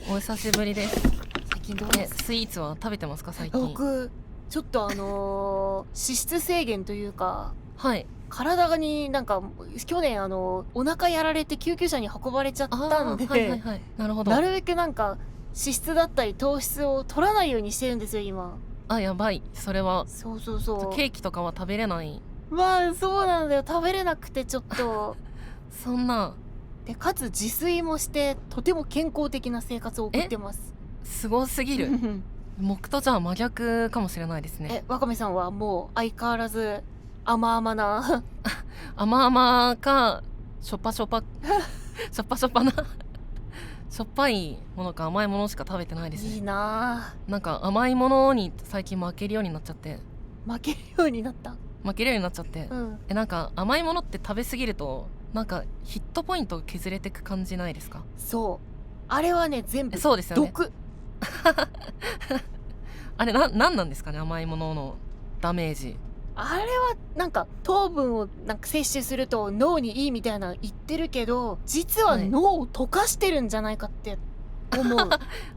お久しぶりです。最近どうです？スイーツは食べてますか最近？僕ちょっと脂質制限というか、はい。体になんか去年お腹やられて救急車に運ばれちゃったんで、はいはいはい。なるほど。なるべくなんか脂質だったり糖質を取らないようにしてるんですよ今。あ、やばい。それはそうそうそう。ケーキとかは食べれない。まあそうなんだよ、食べれなくてちょっとそんな。でかつ自炊もしてとても健康的な生活を送ってます。すごすぎる。僕とじゃあ真逆かもしれないですね。わかめさんはもう相変わらず甘々な甘々かしょっぱしょっぱしょっぱしょっぱなしょっぱいものか甘いものしか食べてないですね。いいななんか甘いものに最近負けるようになっちゃって。負けるようになった。負けるようになっちゃって、なんか甘いものって食べ過ぎるとなんかヒットポイント削れてく感じないですか？そうあれはね全部そうですよね。毒あれなんなんですかね、甘いもののダメージ。あれはなんか糖分をなんか摂取すると脳にいいみたいな言ってるけど、実は脳を溶かしてるんじゃないかって思う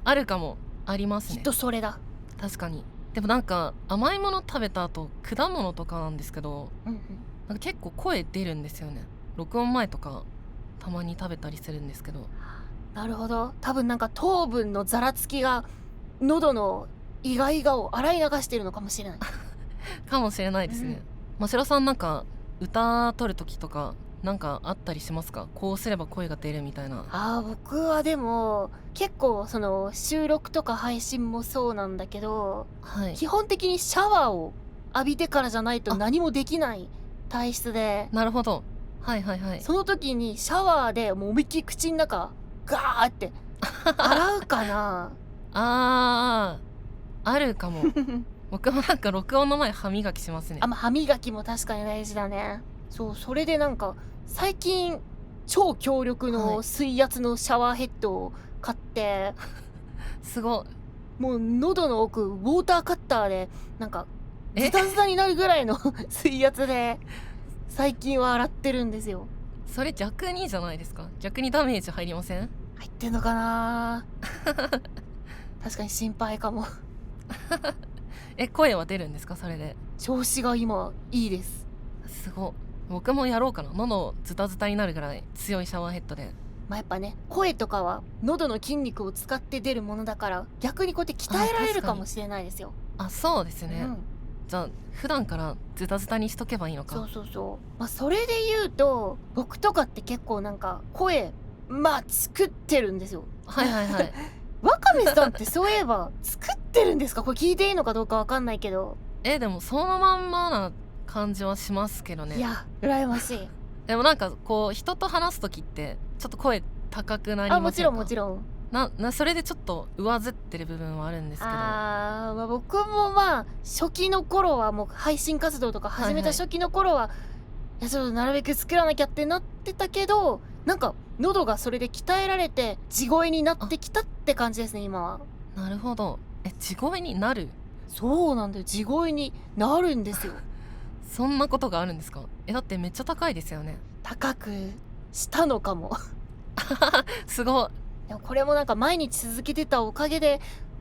あるかも。ありますね。きっとそれだ。確かに。でもなんか甘いもの食べた後果物とかなんですけど、なんか結構声出るんですよね。録音前とかたまに食べたりするんですけど。なるほど、多分なんか糖分のざらつきが喉のイガイガを洗い流してるのかもしれないかもしれないですね。ましろさんなんか歌取る時とかなんかあったりしますか？こうすれば声が出るみたいな。僕はでも結構その収録とか配信もそうなんだけど、基本的にシャワーを浴びてからじゃないと何もできない体質で。なるほど。はいはいはい。その時にシャワーでもう思いっきり口の中ガーって洗うかなあるかも僕もなんか録音の前歯磨きしますね。歯磨きも確かに大事だね。そう、それでなんか最近超強力の水圧のシャワーヘッドを買って、すごい。もう喉の奥ウォーターカッターでなんかズタズタになるぐらいの水圧で最近は洗ってるんですよ。それ逆にじゃないですか？逆にダメージ入りません？入ってんのかな確かに心配かも声は出るんですかそれで？調子が今いいです。すご。僕もやろうかな。喉ズタズタになるぐらい強いシャワーヘッドで。やっぱね、声とかは喉の筋肉を使って出るものだから逆にこうやって鍛えられるかもしれないですよ。そうですね。じゃあ普段からズタズタにしとけばいいのか。そうそれで言うと僕とかって結構なんか声作ってるんですよ。はいわかめさんってそういえば作ってるんですか？これ聞いていいのかどうかわかんないけど。でもそのまんまな感じはしますけどね。いや羨ましい。でもなんかこう人と話す時ってちょっと声高くなりませんか？もちろんそれでちょっと上ずってる部分はあるんですけど。僕も初期の頃はもう配信活動とか始めた初期の頃は、いやちょっとなるべく作らなきゃってなってたけど、なんか喉がそれで鍛えられて地声になってきたって感じですね今は。なるほど。地声になる？そうなんだよ、地声になるんですよそんなことがあるんですか？だってめっちゃ高いですよね。高くしたのかもすごい。でもこれもなんか毎日続けてたおかげで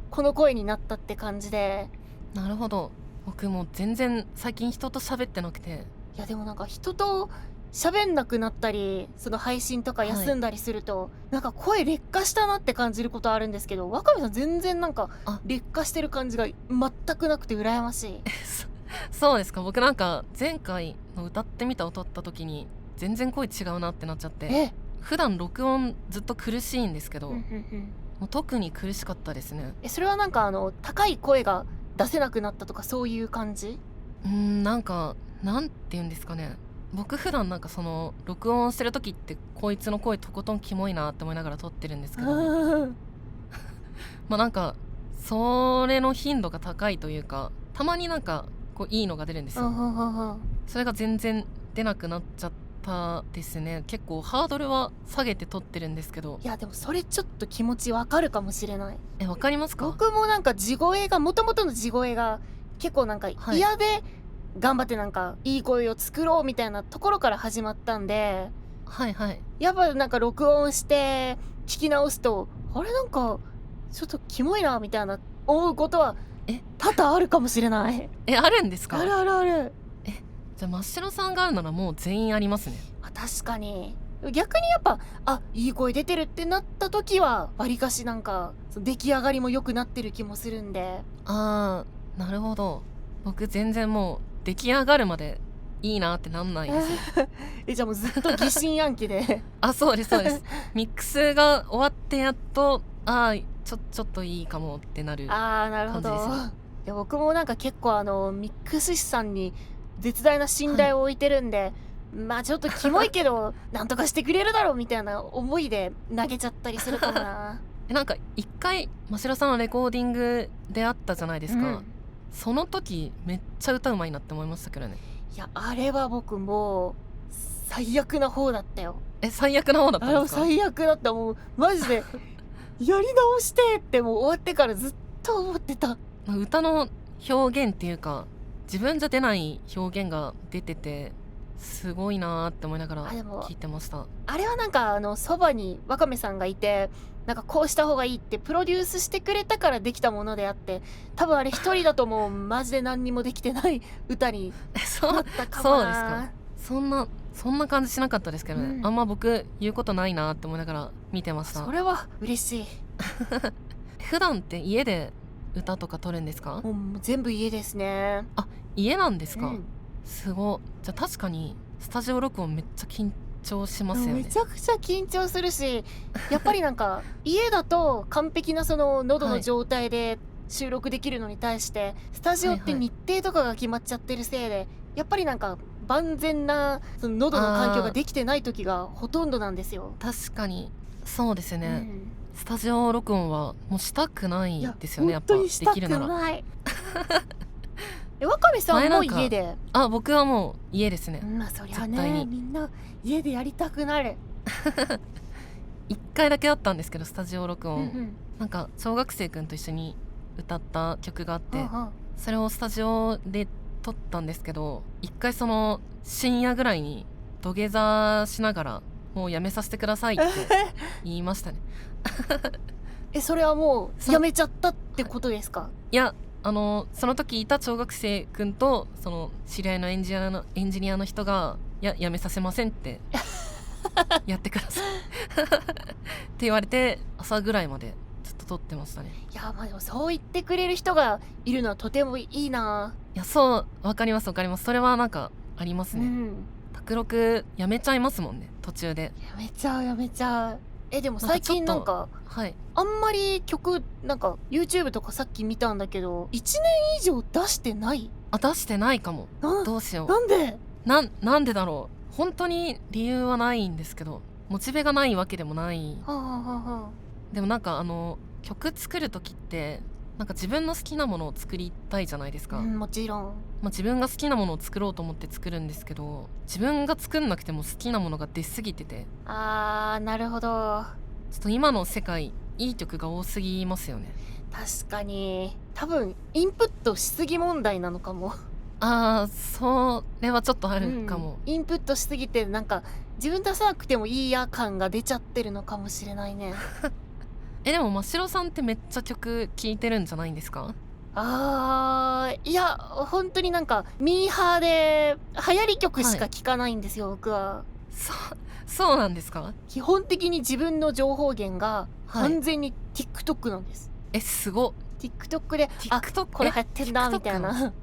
この声になったって感じで。なるほど。僕も全然最近人と喋ってなくて。いやでもなんか人と喋んなくなったり、その配信とか休んだりすると、なんか声劣化したなって感じることあるんですけど、若見さん全然なんか劣化してる感じが全くなくて羨ましいそうですか。僕なんか前回の歌ってみたを撮った時に全然声違うなってなっちゃって。普段録音ずっと苦しいんですけど、もう特に苦しかったですね。それはなんか高い声が出せなくなったとかそういう感じ？なんかなんて言うんですかね。僕普段なんかその録音してる時ってこいつの声とことんキモいなって思いながら撮ってるんですけどまあなんかそれの頻度が高いというか、たまになんかこういいのが出るんですよ。それが全然出なくなっちゃったですね。結構ハードルは下げて撮ってるんですけど。いやでもそれちょっと気持ちわかるかもしれない。わかりますか？僕もなんか地声がもともとの地声が結構なんか嫌で頑張ってなんかいい声を作ろうみたいなところから始まったんで、はいはい。やっぱなんか録音して聞き直すとあれなんかちょっとキモいなみたいな思うことは多々あるかもしれない。あるんですか？あるあるある。じゃあ真っ白さんがあるならもう全員ありますね。確かに逆にやっぱいい声出てるってなった時はわりかしなんか出来上がりも良くなってる気もするんで。なるほど。僕全然もう出来上がるまでいいなってなんないですよ。じゃあもうずっと疑心暗鬼でそうですそうです。ミックスが終わってやっとちょっといいかもってなるなるほど。感じですよ。いや僕もなんか結構ミックス師さんに絶大な信頼を置いてるんで、まあちょっとキモいけどなんとかしてくれるだろうみたいな思いで投げちゃったりするかもな。なんか一回真白さんのレコーディングであったじゃないですか、その時めっちゃ歌うまいなって思いましたけどね。いやあれは僕もう最悪な方だったよ。最悪な方だったんですか？最悪だった。もうマジでやり直してってもう終わってからずっと思ってた。歌の表現っていうか自分じゃ出ない表現が出ててすごいなーって思いながら聞いてました。あれはなんかそばにワカメさんがいてなんかこうした方がいいってプロデュースしてくれたからできたものであって、多分あれ一人だともうマジで何にもできてない歌になったかもな。そうですか。そんな感じしなかったですけどね、あんま僕言うことないなって思いながら見てました。それは嬉しい。普段って家で歌とか撮るんですか？もう全部家ですね。家なんですか？すご。じゃあ確かにスタジオ録音めっちゃ緊張しますよね。めちゃくちゃ緊張するし、やっぱりなんか家だと完璧なその喉の状態で収録できるのに対してスタジオって日程とかが決まっちゃってるせいで、やっぱりなんか万全なその喉の環境ができてない時がほとんどなんですよ。確かにそうですね、スタジオ録音はもうしたくないですよね。やっぱできるなら。ワカメさんも家で？僕はもう家ですね。まあそりゃね、みんな家でやりたくなる。1回だけあったんですけどスタジオ録音、なんか小学生くんと一緒に歌った曲があって、それをスタジオで撮ったんですけど、1回その深夜ぐらいに土下座しながらもうやめさせてくださいって言いましたね。それはもうやめちゃったってことですか？いやその時いた小学生くんとその知り合いのエンジニアの人がやめさせませんってやってくださいって言われて朝ぐらいまでずっと撮ってましたね。いやまあでもそう言ってくれる人がいるのはとてもいいな。いやそうわかります。それはなんかありますね。卓録やめちゃいますもんね途中で。やめちゃう。でも最近なんかあんまり曲なんか YouTube とかさっき見たんだけど1年以上出してない。出してないかも。どうしよう。なんでだろう。本当に理由はないんですけど、モチベがないわけでもない。でもなんか曲作る時ってなんか自分の好きなものを作りたいじゃないですか。もちろん。自分が好きなものを作ろうと思って作るんですけど、自分が作んなくても好きなものが出すぎてて。なるほど。ちょっと今の世界いい曲が多すぎますよね。確かに多分インプットしすぎ問題なのかも。それはちょっとあるかも。インプットしすぎてなんか自分出さなくてもいいや感が出ちゃってるのかもしれないね。でも真白さんってめっちゃ曲聴いてるんじゃないんですか？いや本当になんかミーハーで流行り曲しか聴かないんですよ、僕は。そうなんですか？基本的に自分の情報源が完全に TikTok なんです。すごっ。 TikTok でこれ流行ってんだみたいな。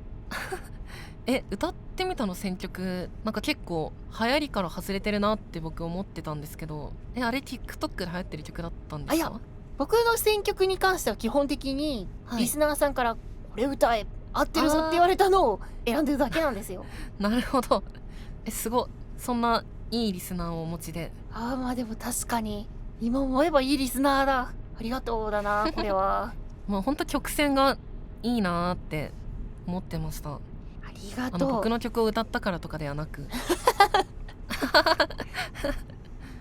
歌ってみたの選曲なんか結構流行りから外れてるなって僕思ってたんですけど、あれ TikTok で流行ってる曲だったんですか？僕の選曲に関しては基本的にリスナーさんからこれ歌え合ってるぞって言われたのを選んでるだけなんですよ。なるほど。すごい。そんないいリスナーをお持ちで。まあでも確かに今思えばいいリスナーだ。ありがとうだなこれは。もうほんと曲線がいいなって思ってました。ありがとう。僕の曲を歌ったからとかではなく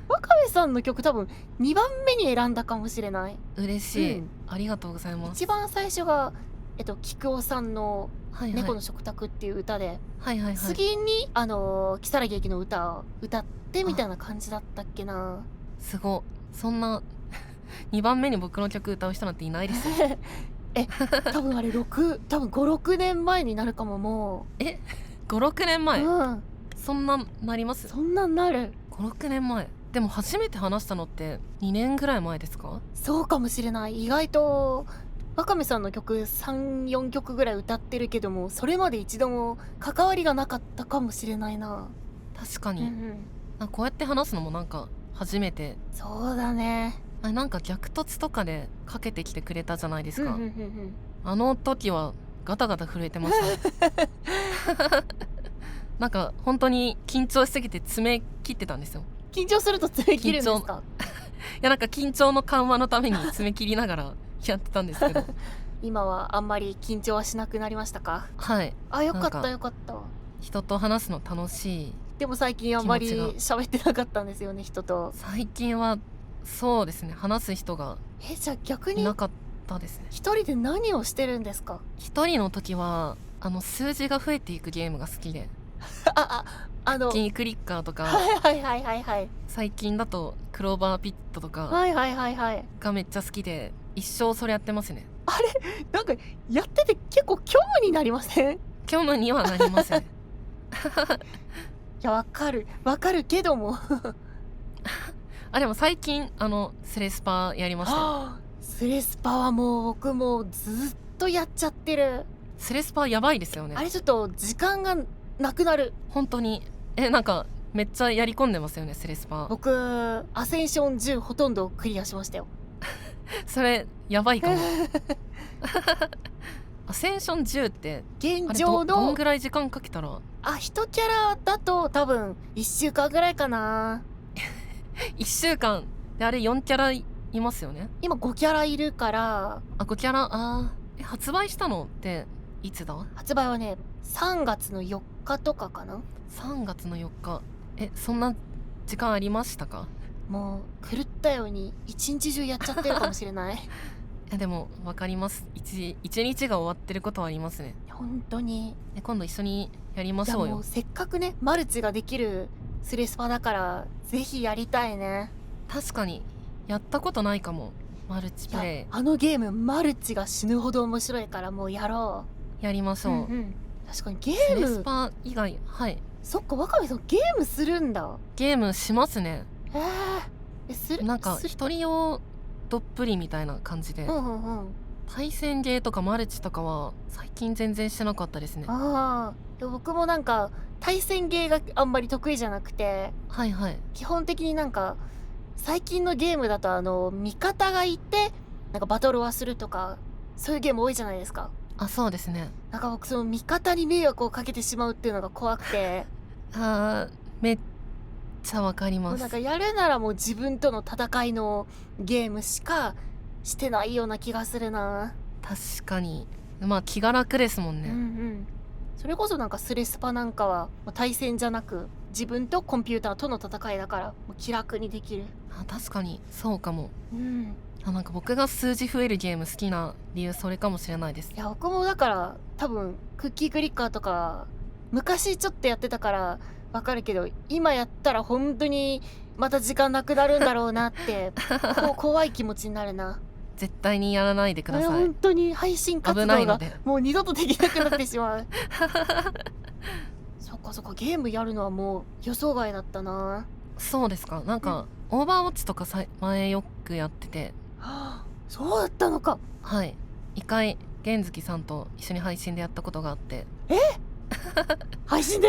わかめさんの曲多分2番目に選んだかもしれない。嬉しい、うんありがとうございます。一番最初が菊尾さんのはいはい猫の食卓っていう歌で、はいはいはい。次に如月駅の歌を歌ってみたいな感じだったっけな。すごそんな2番目に僕の曲歌う人なんていないですよ多分あれ多分5、6年前になるかも。も56年う、前、うんそんななります？そんなんなる。56年前でも初めて話したのって2年ぐらい前ですか？そうかもしれない。意外とわかめさんの曲3、4曲ぐらい歌ってるけども、それまで一度も関わりがなかったかもしれないな。確かに、うんうん、なんかこうやって話すのもなんか初めて。そうだね。なんか逆突とかでかけてきてくれたじゃないですか、うんうんうんうん、あの時はガタガタ震えてましたなんか本当に緊張しすぎて爪切ってたんですよ。緊張すると爪切るんですか？いやなんか緊張の緩和のために爪切りながらやってたんですけど今はあんまり緊張はしなくなりましたか？はい、あ、よかっなんかたよかった。人と話すの楽しい。でも最近あんまり気持喋ってなかったんですよね、人と。最近はそうですね、話す人がじゃあ逆にいなかったですね。一人で何をしてるんですか？一人の時は数字が増えていくゲームが好きで、キングクリッカーとか、はいはいはいはいはい。最近だとクローバーピットとかはいはいはいはい。がめっちゃ好きで、一生それやってますね。なんかやってて結構虚無になりません？い虚無にはなりますねや、わかるけどもでも最近スレスパやりましたよ。スレスパはもう僕もずっとやっちゃってる。スレスパやばいですよね。あれちょっと時間がなくなる。本当になんかめっちゃやり込んでますよね、スレスパ。僕アセンション10ほとんどクリアしましたよそれやばいかもアセンション10って現状どんのぐらい時間かけたら？1キャラだと多分1週間ぐらいかな。1週間であれ4キャラいますよね。今5キャラいるから。5キャラ。発売したのっていつだ？発売はね3月の4日とかかな。3月の4日。そんな時間ありましたか？もう狂ったように一日中やっちゃってるかもしれないでも分かります。一日が終わってることはありますね。本当に。今度一緒にやりましょうよ。もうせっかくねマルチができるスレスパだからぜひやりたいね。確かにやったことないかも、マルチプレイ。あのゲームマルチが死ぬほど面白いからもうやろやりましょう、うんうん、確かにゲスームレスパ以外。はい、そっか、ワカメさんゲームするんだ。ゲームしますね。するなんか一人用どっぷりみたいな感じで、うんうんうん。対戦ゲーとかマルチとかは最近全然してなかったですね。で僕もなんか対戦ゲーがあんまり得意じゃなくて、はいはい。基本的になんか最近のゲームだと味方がいてなんかバトルはするとかそういうゲーム多いじゃないですか。そうですね。なんか僕その味方に迷惑をかけてしまうっていうのが怖くてめっちゃわかります。もうなんかやるならもう自分との戦いのゲームしかしてないような気がするな。確かに気が楽ですもんね、うんうん。それこそなんかスレスパなんかは対戦じゃなく自分とコンピューターとの戦いだからもう気楽にできる。確かにそうかも。うんなんか僕が数字増えるゲーム好きな理由それかもしれないです。いや僕もだから多分クッキークリッカーとか昔ちょっとやってたからわかるけど今やったら本当にまた時間なくなるんだろうなって怖い気持ちになるな。絶対にやらないでください。本当に配信活動がもう二度とできなくなってしまうそっかそっか、ゲームやるのはもう予想外だったな。そうですか。なんか、オーバーウォッチとか前よくやってて。そうだったのか。はい、一回玄月さんと一緒に配信でやったことがあって。配信で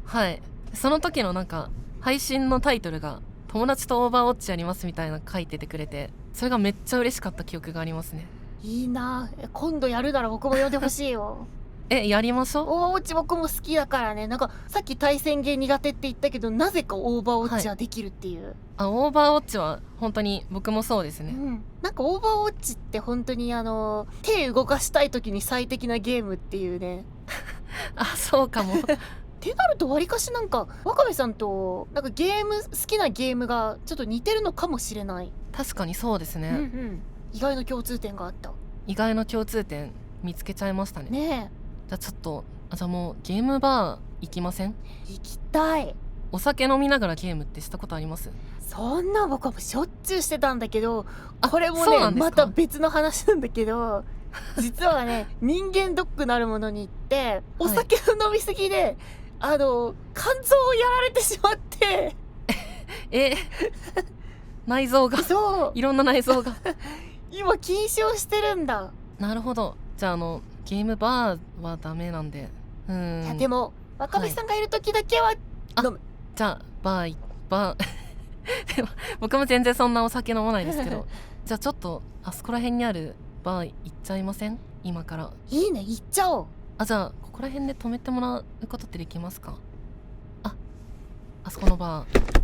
はい、その時のなんか配信のタイトルが友達とオーバーウォッチやりますみたいな書いててくれて、それがめっちゃ嬉しかった記憶がありますね。いいな。今度やるなら僕も呼んでほしいよやりましょう。オーバーウォッチ僕も好きだからね。なんかさっき対戦ゲー苦手って言ったけど、なぜかオーバーウォッチはできるっていう、オーバーウォッチは本当に僕もそうですね。なんかオーバーウォッチって本当に手動かしたい時に最適なゲームっていうね。そうかも。ってなるとわりかしなんかワカメさんとなんか好きなゲームがちょっと似てるのかもしれない。確かにそうですね。意外の共通点があった。意外の共通点見つけちゃいましたね。ねえ。じゃあちょっとじゃあもうゲームバー行きません？行きたい。お酒飲みながらゲームってしたことあります？そんな僕はもうしょっちゅうしてたんだけど、これもねまた別の話なんだけど、実はね人間ドックなるものに行ってお酒の飲みすぎで、肝臓をやられてしまって内臓がそういろんな内臓が今禁酒をしてるんだ。なるほど。じゃあゲームバーはダメなんで。いやでも若林さんがいる時だけは飲む。じゃあバーでも僕も全然そんなお酒飲まないですけどじゃあちょっとあそこら辺にあるバー行っちゃいません？今から。いいね、行っちゃおう。じゃあここら辺で止めてもらうことってできますか？あそこのバー。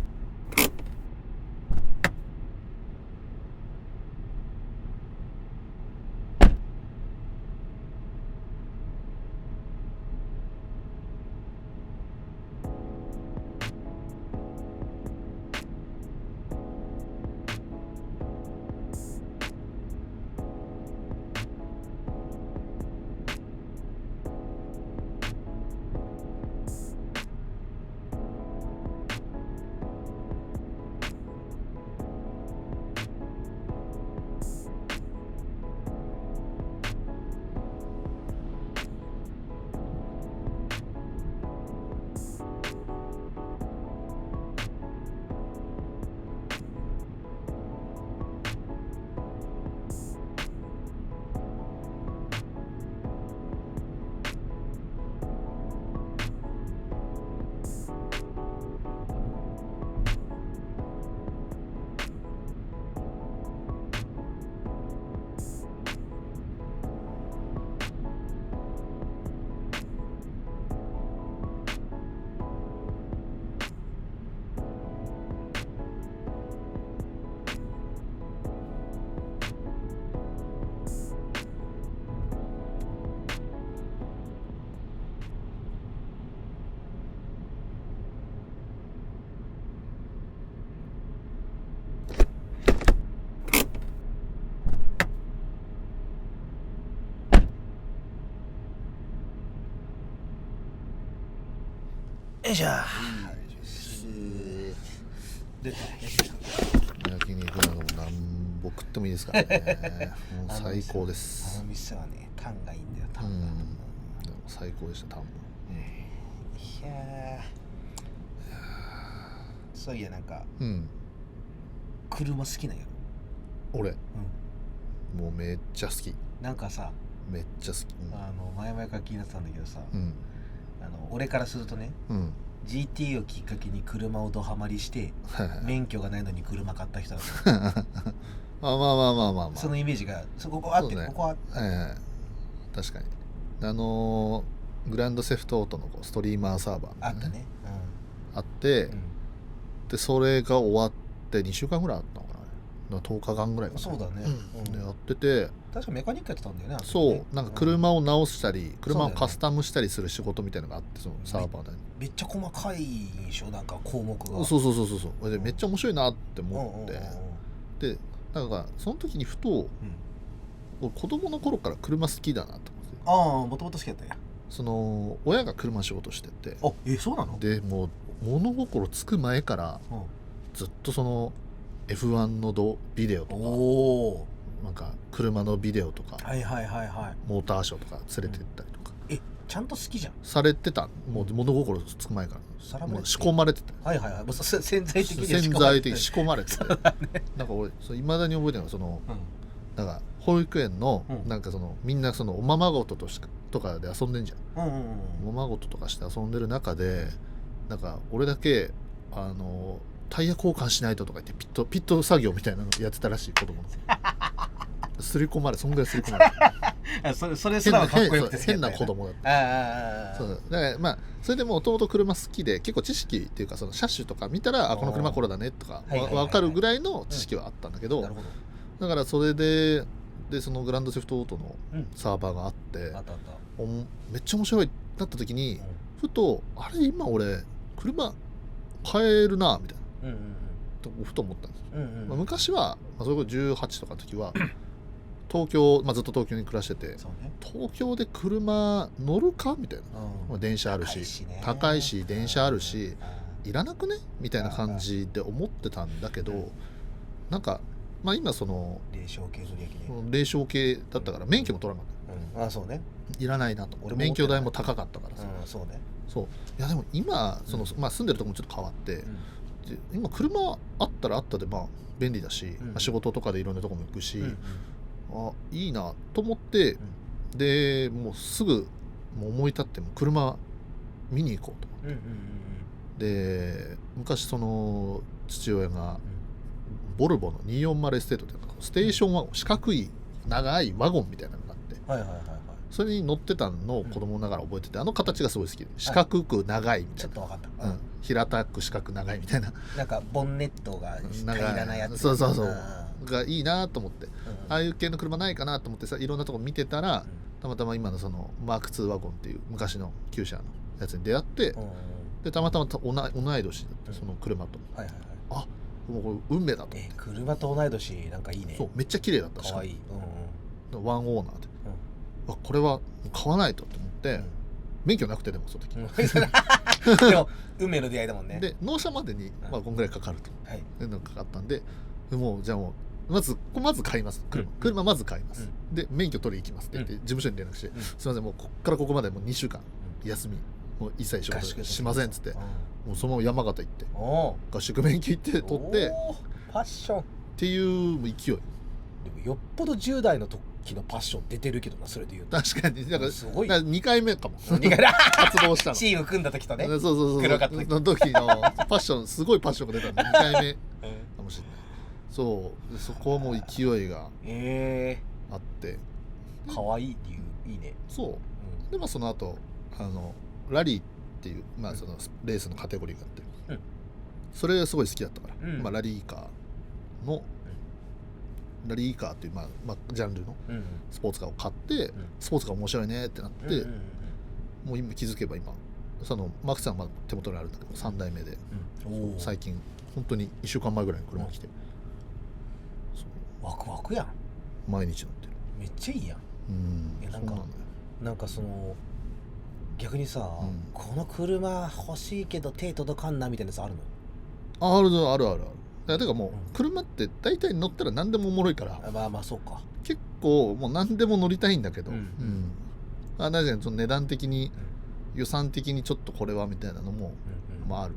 よいしょ。焼肉なのも何ぼ食ってもいいですからね。もう最高です。あの店はね、タンがいいんだよ。タンが。でも最高でしたタンも。いやそういやなんか、車好きなんやろ。俺、もうめっちゃ好き。なんかさ、めっちゃ好き。前々から気になってたんだけどさ、俺からするとね、GT をきっかけに車をドハマりして免許がないのに車買った人だったまあそのイメージがここあって、ここは確かにグランドセフトオートのストリーマーサーバーあったね、あって、でそれが終わって2週間ぐらいあったのかな、10日間ぐらいかな。そうだね、やってて、確かメカニックやってたんだよね。そうなんか車を直したり、車をカスタムしたりする仕事みたいなのがあって、そのサーバーでめっちゃ細かい印象、なんか項目がそうでめっちゃ面白いなって思って、でなんかその時にふと、俺子供の頃から車好きだなと思って。もともと好きだったんや。その親が車仕事してて、そうなの？でもう物心つく前からずっとその F1 のビデオとか、なんか車のビデオとか、モーターショーとか連れてったりとか、ちゃんと好きじゃん。されてた。もう物心つく前からもう仕込まれてた。潜在的に仕込まれててなんか俺いまだに覚えてるのは、そのなんか保育園のなんかそのみんなそのおままごととかで遊んでんじゃん。おままごととかして遊んでる中で、なんか俺だけタイヤ交換しないととか言ってピット作業みたいなのやってたらしい、子供のすり込まれ、そんぐらいすり込まれそれすらはかっこよくて好きだ変な子供だった。そうだからまあそれでもともと車好きで結構知識っていうかその車種とか見たらこの車これだねとか分かるぐらいの知識はあったんだけど、だからそれでそのグランドセフトオートのサーバーがあって、めっちゃ面白いなった時にふとあれ今俺車買えるなみたいな、ふと思ったんですよ。昔はそれこそ18とかの時は東京、ずっと東京に暮らしてて、東京で車乗るかみたいな、電車あるし高いし電車あるしいらなくねみたいな感じで思ってたんだけど、なんか今その冷笑系乗り焼きね、冷笑系だったから免許も取らなかった、そうね、いらないなと思って、免許代も高かったからさ、そうね、そういやでも今その、住んでるとこもちょっと変わって、今車あったらあったで便利だし、仕事とかでいろんなとこも行くし、いいなと思って、でもうすぐもう思い立っても車見に行こうと思って、で昔その父親がボルボの240エステートっていうステーションワゴン、四角い長いワゴンみたいなのがあって、それに乗ってたのを子供ながら覚えてて、あの形がすごい好きで、四角く長いみたいな、ちょっと分かった、平たく四角長いみたいな、なんかボンネットが平らなやつ、そうがいいなと思って、ああいう系の車ないかなと思ってさ、いろんなとこ見てたら、たまたま今のそのマーク2ワゴンっていう昔の旧車のやつに出会って、でたまたま同い年だったその車と、あもうこれ運命だと思って、車と同い年なんかいいね。そうめっちゃ綺麗だったし、かわいい、ワンオーナーで、これは買わないとと思って、免許なくてでもその時、でも運命の出会いだもんね。で納車までにこんぐらいかかると、いうのがかかったんで、もうじゃあもうまず買います、車まず買います、で免許取り行きますって言って事務所に連絡して、すいませんもうこっからここまでもう2週間休み、もう一切仕事しませんっつって、もうそのまま山形行って合宿免許行って取ってパッションっていう勢い。でもよっぽど10代の時のパッション出てるけどな、それで言うと確かにだからすごい2回目かも2回発動したのチーム組んだ時とね、そう黒かった時の時のパッション、すごいパッションが出たんで2回目かもしれない。そうそこはもう勢いがあって、かわいい理由いいね。そう、でその後ラリーっていうそのレースのカテゴリーがあって、それがすごい好きだったから、ラリーカーのラリーカーっていうジャンルのスポーツカーを買って、スポーツカー面白いねってなって、もう今気づけば今そのマークさんは手元にあるんだけど3代目で、最近本当に1週間前ぐらいに車来て、ワクワクやん、毎日乗ってる。めっちゃいいやん。なんかその逆にさ、この車欲しいけど手届かんなみたいなやつあるの？ある。だからもう車って大体乗ったら何でもおもろいから、そうか、結構もう何でも乗りたいんだけど、なぜその値段的に、予算的にちょっとこれはみたいなのもある。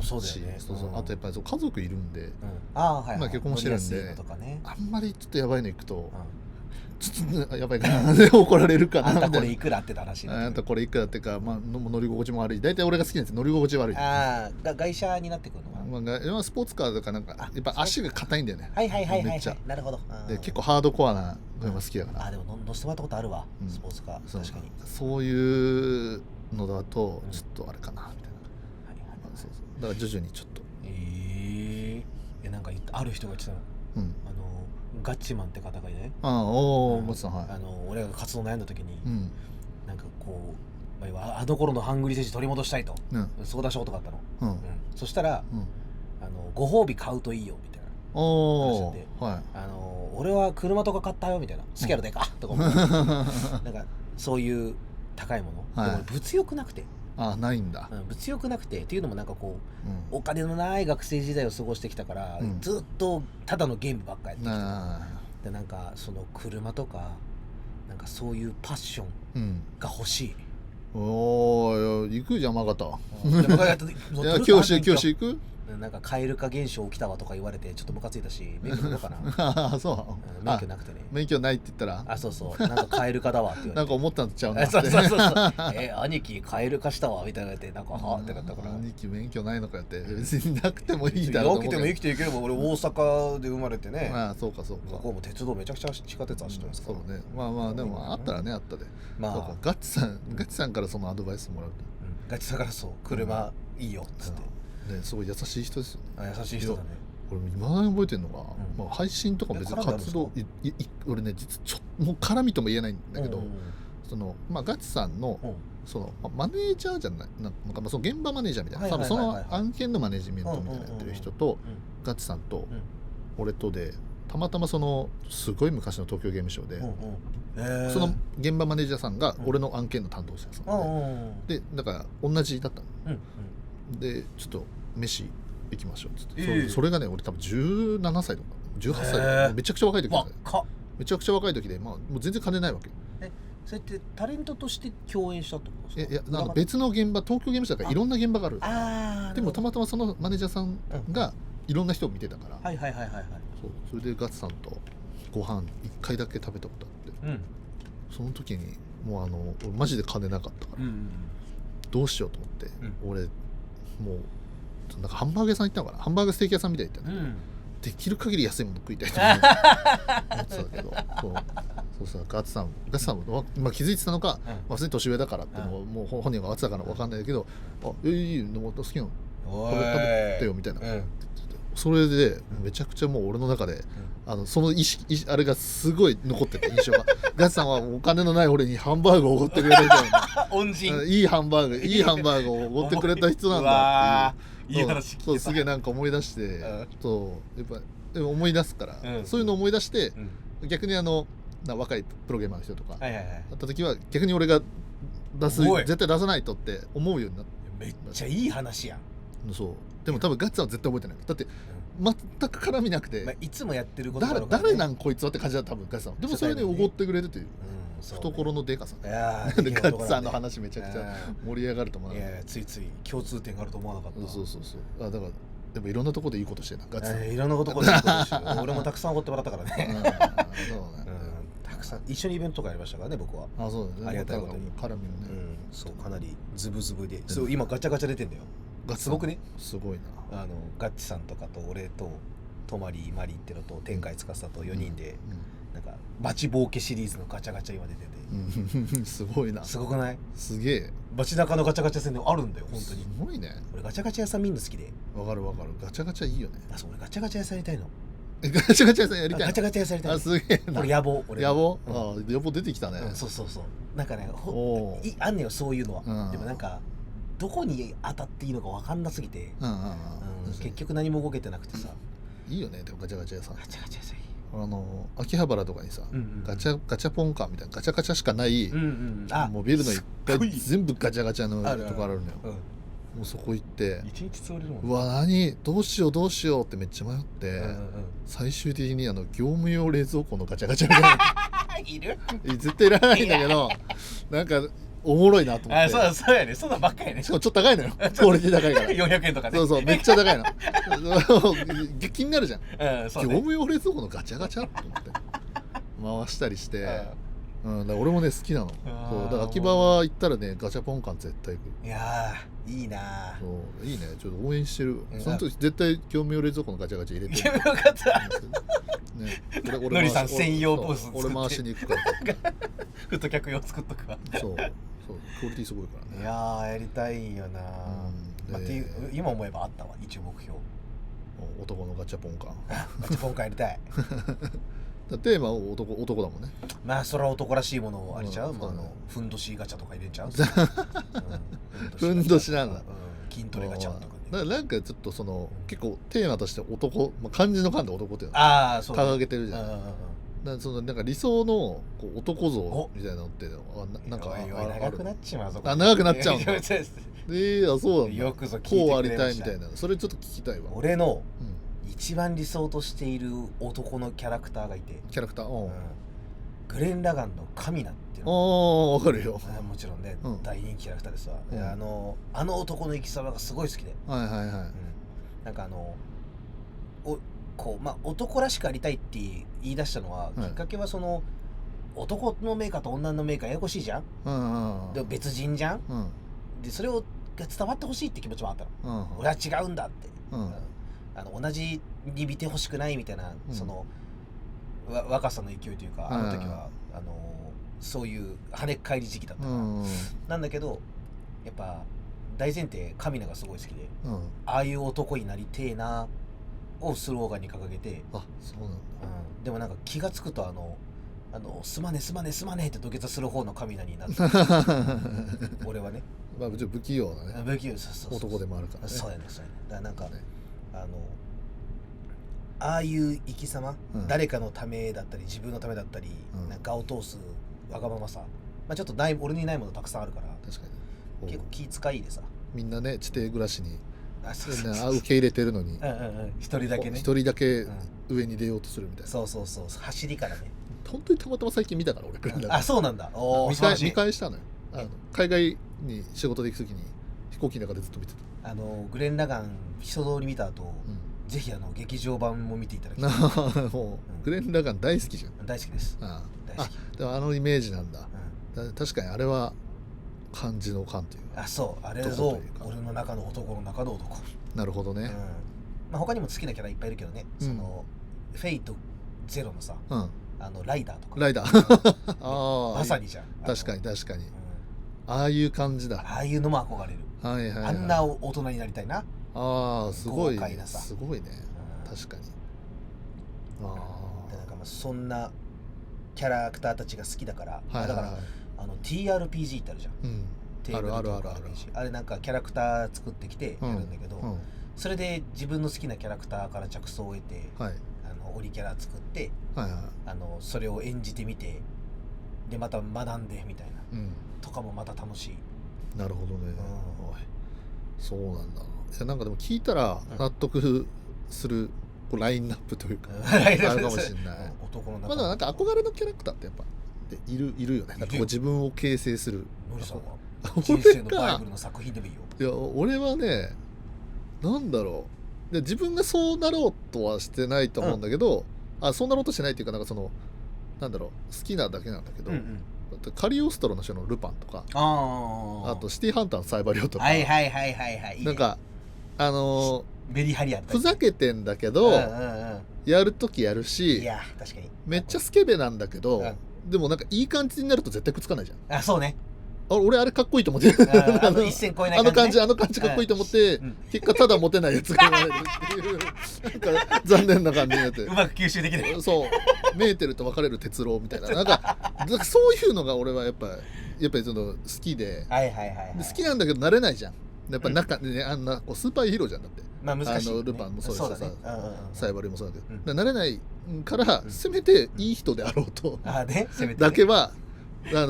そうだよね。あとやっぱり家族いるんで、結婚してるんで、あんまりちょっとやばいの行くとちょっとやばいかな怒られるかな、あんたこれいくらって話、あんたこれいくらってか、乗り心地も悪い。大体俺が好きなんです、乗り心地悪い。外車になってくるのかな。スポーツカーとかなんかやっぱ足が硬いんだよね。めっちゃ。なるほど。で結構ハードコアな車好きだから。でも乗せてもらったことあるわ、スポーツカー。確かにそういうのだとちょっとあれかなみたいな。だから徐々にちょっとなんかある人が言ってたの、ガッチマンって方がね、俺が活動悩んだ時に、なんかこうあの頃のハングリー精神取り戻したいと相談したことがあったの。そしたらご褒美買うといいよみたいな話になって、俺は車とか買ったよみたいな、好きやろでかとか思ってなんかそういう高いものでも物欲なくて、ないんだ。物欲なくてっていうのもなんかこう、お金のない学生時代を過ごしてきたから、ずっとただのゲームばっかりやってきた。でなんかその車とかなんかそういうパッションが欲しい。行くじゃん山形。教師行く？なんか蛙化現象起きたわとか言われてちょっとムカついたし、免許取ろうかな。あそう、免許なくてね。免許ないって言ったら、あ、そうそう、なんか蛙化だわって言われてなんか思ったんちゃうなって。そうそうそうそう兄貴蛙化したわみたいな言われて、なんかはってなったから、兄貴免許ないのかやって、別になくてもいいだろうと思うけど、なくても生きていければ。俺大阪で生まれてね。ああそうかそうか。ここも鉄道めちゃくちゃ地下鉄走ってますから。そうね。まあまあでもあったらね、あったで。まあガッチさんからそのアドバイスもらうと、ガチさんからそう、車いいよっつってね、すごい優しい人ですよね。優しい人だね。俺も今まで覚えてるのが、まあ、配信とか別に活動俺ね実もう絡みとも言えないんだけど、そのまあガチさんのそのマネージャーじゃないなんか、まあその現場マネージャーみたいな、多分その案件のマネジメントみたいなやってる人とガチさんと俺とでたまたまそのすごい昔の東京ゲームショウで、その現場マネージャーさんが俺の案件の担当者さんで、だから同じだったの。でちょっと飯行きましょうっつって、それがね俺多分17歳とか18歳とかめちゃくちゃ若い時で、めちゃくちゃ若い時で、まあもう全然金ないわけ。それってタレントとして共演したってことですか？いやなんか別の現場、東京ゲームショウだからいろんな現場がある。でもたまたまそのマネージャーさんがいろんな人を見てたから、それでガツさんとご飯1回だけ食べたことあって、その時にもう俺マジで金なかったから、どうしようと思って、俺もうなんかハンバーグ屋さん行ったのかな、ハンバーグステーキ屋さんみたいに行ったの、できる限り安いもの食いたいと思ってたけど、そうさガツさんも、まあ、気づいてたのか、まあ、普通に年上だからってもう本人が分かってたから分かんないけど、いいの好きなの食べてよみたいな、それでめちゃくちゃもう俺の中で、その意識あれがすごい残ってて、印象がガツさんはお金のない俺にハンバーグをおごってくれたみたいな恩人、いいハンバーグをおごってくれた人なんだっていういい話聞いた。そうすげえなんか思い出して、そうやっぱ思い出すから、そういうのを思い出して、逆に若いプロゲーマーの人とか会った時は逆に俺が絶対出さないとって思うようになって。めっちゃいい話やん。そうでも多分ガッツは絶対覚えてない。だって全く絡みなくて、いつもやってることだろう誰なんこいつはって感じだった多分ガッツさん。でもそれでおごってくれるという、懐のでかさでガッツさんの話めちゃくちゃ盛り上がると思う。ついつい共通点があると思わなかった。そうだからでもいろんなところでいいことしてるなガッツさん。いろんなところでいいことしてる。俺もたくさんおごってもらったからね。たくさん一緒にイベントとかやりましたからね、僕は。そうだね。ありがたいことに絡みもね。そうかなりズブズブで、そう今ガチャガチャ出てんだよ。すごくね。すごいな。ガッチさんとかと俺とトマリーマリーってのと天海司と4人でなんかバチボーケシリーズのガチャガチャ今出てて、すごいな。すごくない？すげえ。街中のガチャガチャ戦であるんだよ本当に。すごいね。俺ガチャガチャ屋さん見るの好きで。わかるガチャガチャいいよね。そう俺ガチャガチャ屋さんやりたいの。ガチャガチャ屋さんやりたい。ガチャガチャ屋さんやりたい。すげえな。俺野望。野望出てきたね。そうなんかねあんねよそういうのは。でもなんかどこに当たっていいのか分かんなすぎて、結局何も動けてなくてさ。いいよねでもガチャガチャ屋さん。ガチャガチャ屋さんいい。秋葉原とかにさ、ガチャポンカーみたいなガチャガチャしかない、もうビルのいっぱい全部ガチャガチャのとこあるのよ。もうそこ行って一日潰れるもん。うわどうしようってめっちゃ迷って、最終的に業務用冷蔵庫のガチャガチャみたいないる絶対いらないんだけどなんかおもろいなと思って。そうやね。そんなんばっかりね。しかもちょっと高いのよ。クオリティ高いから。400円とかね。そうめっちゃ高いの。気になるじゃん。業そうね。務用冷蔵庫のガチャガチャと思って回したりして、だから俺もね好きなの。そうだから秋葉は行ったらねガチャポンカン絶対行く。いやいいな。そういいね。ちょっと応援してる。その時絶対業務用冷蔵庫のガチャガチャ入れてる。よかった。のりさん専用ブース俺回しに行くから。フット客用作っとくわ。そうクオリティすごいからね。いややりたいよな。今思えばあったわ一応目標。男のガチャポンカン。ガチャポンカンやりたい。テーマは男だもんね。まあそれは男らしいものをあれちゃう。ふんどしガチャとか入れちゃう。ふんどしなんだ。筋トレガチャとか。なんかちょっと結構テーマとして男、漢字の漢で男っていうの掲げてるじゃん。なんか理想の男像みたいなのってなんか長くなっちまうぞ。長くなっちゃうんだ。そうなんだ。よくぞ聞いてくれました。こうありたいみたいな。それちょっと聞きたいわ。俺の一番理想としている男のキャラクターがいて。キャラクター。グレン・ラガンのカミナっていうの。わかるよ。もちろんね大人気キャラクターですわ。あの男の生き様がすごい好きで。なんかこう男らしくありたいって言い出したのは、きっかけはその男のメーカーと女のメーカーややこしいじゃん、でも別人じゃん、でそれが伝わってほしいって気持ちもあったの、俺は違うんだって、同じに見てほしくないみたいな、その若さの勢いというか、あの時はそういう跳ねっ返り時期だったから、なんだけどやっぱ大前提カミナがすごい好きで、ああいう男になりてえなをスローガンに掲げて、あ、そうなんだ、でもなんか気がつくとすまねすまねすまねって土下座する方のカミナになって俺はね、まあ不器用なね、不器用、そう男でもあるからね、そうやね、そうやね。だからなんかね、ああいう生き様、誰かのためだったり自分のためだったり、なんか我を通すわがままさ、ちょっと俺にないものたくさんあるから、確かに結構気遣いでさ、みんなね地底暮らしに受け入れてるのに、一人だけね、一人だけ上に出ようとするみたいな、そう走りからね、本当にたまたま最近見たから俺、あ、そうなんだ、見返したのよ、海外に仕事で行くときに飛行機の中でずっと見てた。グレン・ラガン一通り見た後、ぜひ劇場版も見ていただきたい。もうグレン・ラガン大好きじゃん。大好きです。大好き。でもイメージなんだ。確かにあれは漢字の漢というか。あ、そう、あれぞ俺の中の男の中の男。なるほどね。他にも好きなキャラいっぱいいるけどね、そのフェイトゼロのさ、ライダーとか。ライダー。まさにじゃん。確かに。ああいう感じだ。ああいうのも憧れる。あんな大人になりたいな。ああ、すごい。豪快なさ。すごいね。確かに。なんかそんなキャラクターたちが好きだから、だからTRPG ってあるじゃん。ある。あれなんかキャラクター作ってきてやるんだけど、それで自分の好きなキャラクターから着想を得て、オリキャラ作って、それを演じてみて、でまた学んでみたいな、とかもまた楽しい。なるほどね。そうなんだ。いや、なんかでも聞いたら納得するラインナップというかあるかもしれない。男の中。まだなんか憧れのキャラクターってやっぱいるよね。なんか自分を形成する。ノリさんは人生のバイブルの作品でもいいよ。いや、俺はね、なんだろう。で、自分がそうなろうとはしてないと思うんだけど、そうなろうとしてないっていうか、なんかなんだろう、好きなだけなんだけど、カリオストロの書のルパンとか、あとシティハンターのサイバリオとか、なんかメリハリあった。ふざけてんだけど、やるときやるし、いや確かにめっちゃスケベなんだけど、でもなんかいい感じになると絶対くっつかないじゃん。あ、そうね。俺あれかっこいいと思って一線超えない感じ、あの感じかっこいいと思って、結果ただモテないやつが生まれるっていうなんか残念な感じになって、うまく吸収できない。そう、メーテルと別れる哲郎みたいな、なんかそういうのが俺はやっぱり好きで、好きなんだけど慣れないじゃん。やっぱ中でね、あんなスーパーヒーローじゃん。だって難しい、ルパンもそうですしさ、サイバリもそうだけうんど、慣れないからせめていい人であろうとせめてねだけは、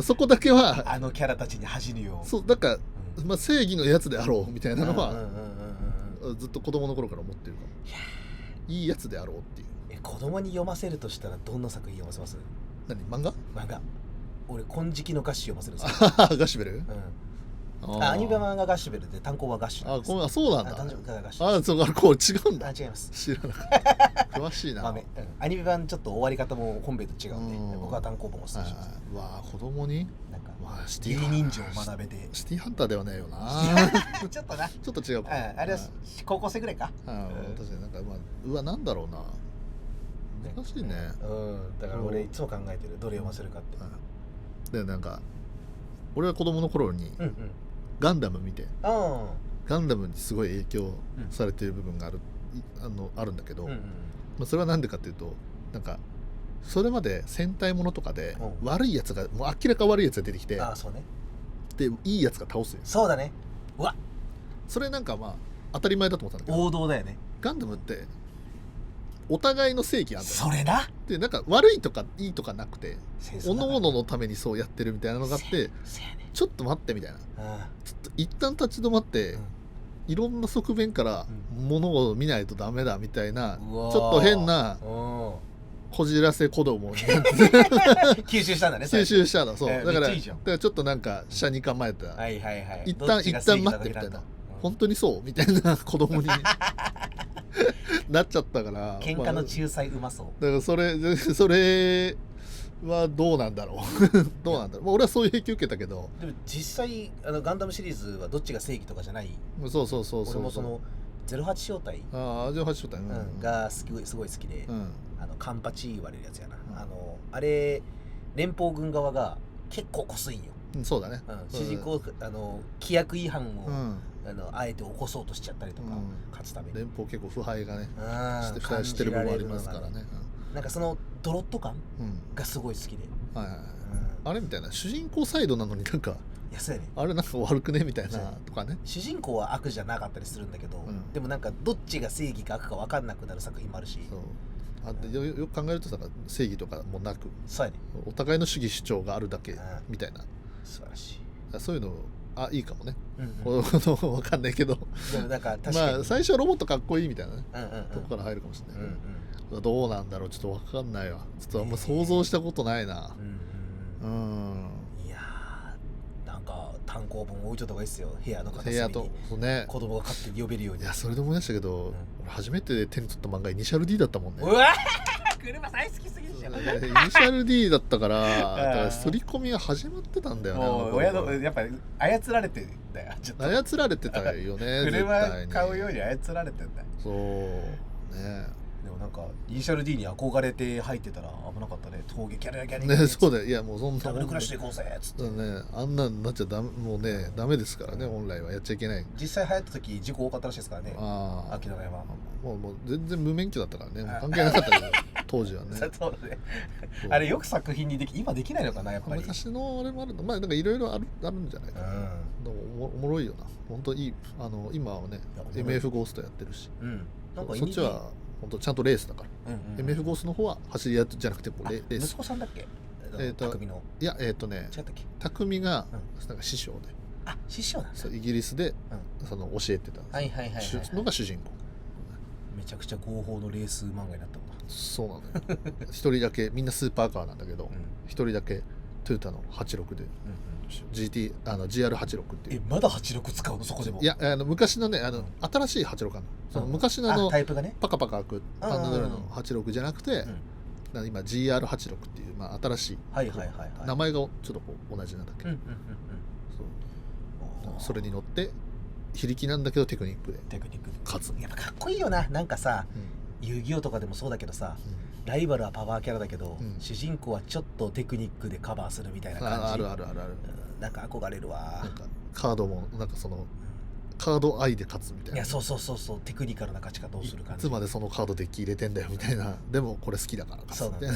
そこだけはキャラたちに恥じぬよう。そう、だから、正義のやつであろうみたいなのはずっと子供の頃から思ってるから、いいやつであろうっていう。子供に読ませるとしたらどんな作品読ませます？漫画俺金色のガッシュ読ませるんですよ。ガシュベル？アニメ版がガッシュベルで単行はガッシュなんです。そうなんだ。そうこう違うんだ。違います。知らなかった詳しいな。アニメ版ちょっと終わり方も本編と違うんで、僕は単行本をおすすめします。わあ、子供になんか義理人情を学べて。シティハンターではないよな。ちょっとな。ちょっと違うか。あれは高校生ぐらいか。確かになんかなんだろうな。難しいね。だから俺いつも考えてる、どれ読ませるかって。で、なんか俺は子供の頃にガンダム見て、ガンダムにすごい影響されている部分があるんだけど、それはなんでかっていうと、なんかそれまで戦隊ものとかで悪いやつがもう明らか悪いやつが出てきて、でいいやつが倒すよ。そうだね。それなんか当たり前だと思ったんだけど、王道だよね。ガンダムってお互いの正義あんだよ。それな。で、なんか悪いとかいいとかなくて、おのおののためにそうやってるみたいなのがあって、ちょっと待ってみたいな、ちょっと一旦立ち止まって、いろんな側面からものを見ないとダメだみたいな、ちょっと変なこじらせ子供に吸収したんだね。吸収したの。そう、だからちょっとなんか車に構えた、一旦待ってみたいな、本当にそうみたいな子供になっちゃったから喧嘩の仲裁うまそう、だからそれはどうなんだろうどうなんだろう、俺はそういう影響受けたけど、でも実際ガンダムシリーズはどっちが正義とかじゃない。そう俺もその08正体08正体、がすごい好きで、カンパチ言われるやつやな、あれ連邦軍側が結構こすいんよ。そうだね、主人公規約違反を、あえて起こそうとしちゃったりとか、勝つために連邦結構腐敗がねしてる部分ありますからね。なんかそのドロッと感がすごい好きで、あれみたいな、主人公サイドなのになんか、いやそうやね、あれなんか悪くねみたいなとかね。主人公は悪じゃなかったりするんだけど、でもなんかどっちが正義か悪か分かんなくなる作品もあるし、よく考えるとさ、正義とかもなく、そうやね、お互いの主義主張があるだけみたいな、素晴らしい。そういうのいいかもね。分かんないけど、でもなんか確かに、最初はロボットかっこいいみたいなね、とこから入るかもしれない。どうなんだろう、ちょっと分かんないわ。ちょっとあんま想像したことないな。いやー、なんか単行本置いといた方がいいっすよ、部屋の片隅に。部屋とね、子供が勝手に呼べるように。いや、それで思い出したけど、俺初めて手に取った漫画イニシャル D だったもんね。うわ車大好きすぎるじゃん。イニシャル D だったから、刷り込みが始まってたんだよね。親のやっぱ操られてんだよ。操られてたよね。車買うように操られてんだよ。そうね。でもなんかイニシャル D に憧れて入ってたら危なかったね。峠キャリね、そうだよ。いやもうそんなダブルクラッシュで行こうぜっつってね、あんなんなっちゃダメ、もうねダメですからね、本来はやっちゃいけない。実際流行った時事故多かったらしいですからね。秋永山もう全然無免許だったからね、関係なかったけど当時はね。そうだね。あれよく作品に今できないのかな、やっぱり。昔のあれもあるの、まあなんかいろいろあるんじゃないかな。おもろいよな、本当いい。今はね MF ゴーストやってるし、そっちは本当ちゃんとレースだから。MF ゴーストの方は走り屋じゃなくてもレース。息子さんだっけ？匠の。いや違ったっけ？匠がなんか師匠で。あ、師匠なんだ。そうイギリスでその教えてたのが主人公。めちゃくちゃ合法のレース漫画になったんだ。そうなのよ。一人だけみんなスーパーカーなんだけど、一人だけトヨタの86で GR86 っていう。まだ86使うのそこでも？いや昔のね新しい86かな。その昔のタイプがね、パカパカ開くパンナドルの86じゃなくて、今 GR86 っていう新しい名前がちょっと同じなんだけど、それに乗って非力なんだけどテクニックで勝つ。やっぱかっこいいよな。なんかさ、遊戯王とかでもそうだけどさ、ライバルはパワーキャラだけど、主人公はちょっとテクニックでカバーするみたいな感じ。ある。なんか憧れるわ。なんかカードもなんかそのカード愛で勝つみたいな。いやそうテクニカルな勝ち方をする感じ。いつまでそのカードデッキ入れてんだよみたいな。でもこれ好きだから勝つって。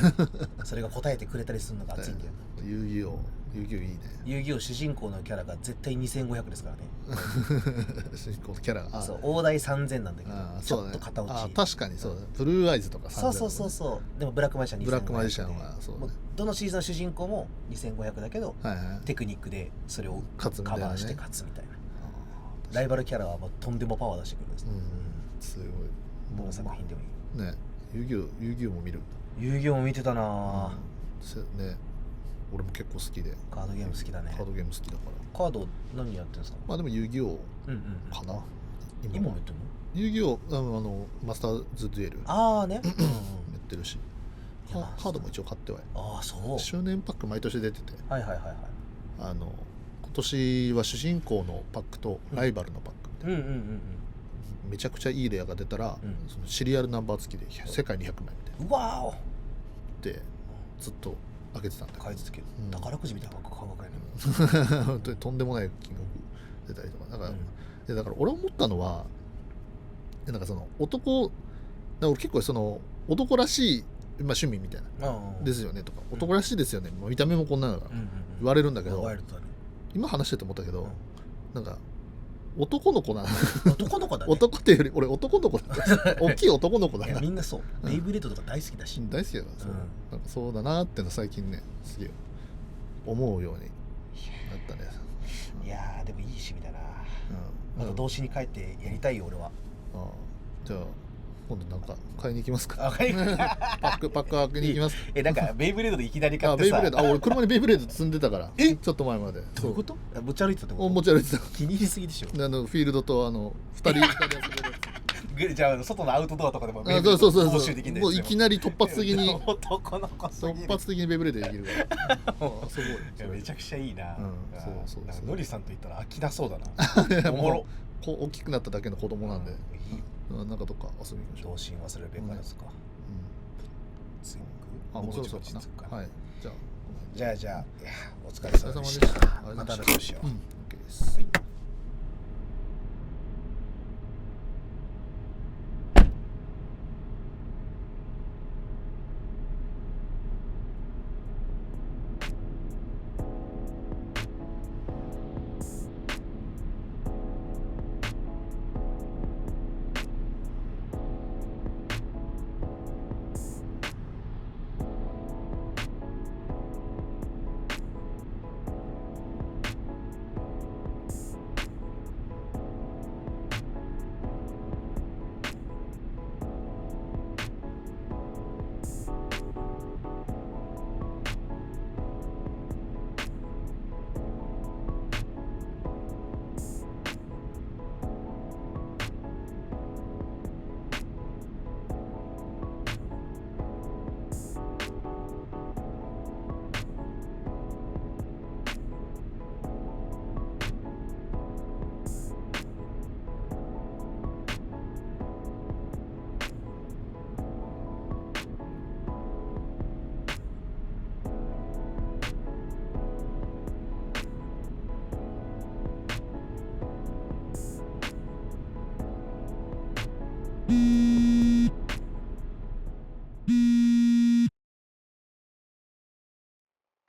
それが答えてくれたりするのが熱いんだよ。遊戯王いいね。遊戯王主人公のキャラが絶対2500ですからね。主人公のキャラが。そう、大台3000なんだけど、ちょっと片落ち。確かにそうだ。ブルーアイズとか3000。そうでもブラックマジシャン2500。ブラックマジシャンはそう。どのシーズンの主人公も2500だけど、テクニックでそれをカバーして勝つみたいな。ライバルキャラはもうとんでもパワー出してくるんです。すごい。どの作品でもいい。ね、遊戯王も見る。遊戯王も見てたな。ね、俺も結構好きで。カードゲーム好きだね。カードゲーム好きだから。カード何やってるんですか？まあでも遊戯王かな。今もやってるの？遊戯王マスターズデュエル。ね。やってるし。カードも一応買ってはいる。そう。周年パック毎年出てて。はい。今年は主人公のパックとライバルのパックみたいな、めちゃくちゃいいレアが出たら、そのシリアルナンバー付きで世界200枚みたいな。うわおでずっと開けてたんだけど、買い付け宝くじみたいな感覚やね。本当にとんでもない金額出たりとかだから俺思ったのはなんかその俺結構その男らしい趣味みたいなですよねとか、男らしいですよね、見た目もこんなのが言われるんだけど、今話してて思ったけど、なんか男の子な男の子だね。男っていうより俺男の子だ大きい男の子だな。みんなそうベイブレードとか大好きだし。大好きだからなんかそうだなっての最近ねすげえ思うようになったね。いやでもいい趣味だな。また童心に帰ってやりたいよ俺は。じゃあ今度なんか買いに行きますか。パック開けに行きます。なんかベイブレードでいきなり買ってさ。ベイブレード俺車にベイブレード積んでたからちょっと前まで。どういうこと？持ち歩いてたってこと？持ち歩いてた。気に入りすぎでしょ。フィールドと2人で遊べるやつ。じゃあ外のアウトドアとかでもそうそうそう講そう習できんだよ。もういきなり突発的に男の子すぎる突発的にベイブレードできるからすごいいやめちゃくちゃいいな。そうなんかノリさんと言ったら飽きなそうだな。おもろ。こう大きくなっただけの子供なんで、いい。なんかどっか遊びましょう。童心忘れべからですか。次もうそろそろかな。はい。じゃあいやお疲れ様でした。また話をしよう。OK です。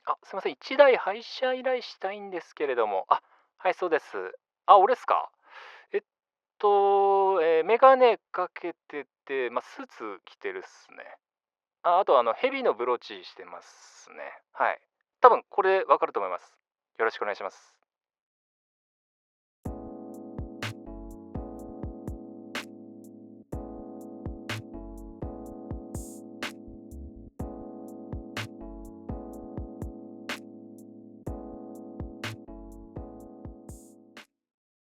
あ、すいません。1台配車依頼したいんですけれども。あ、はい、そうです。あ、俺っすか。メガネかけてて、スーツ着てるっすね。あとヘビのブローチしてますね。はい。多分これわかると思います。よろしくお願いします。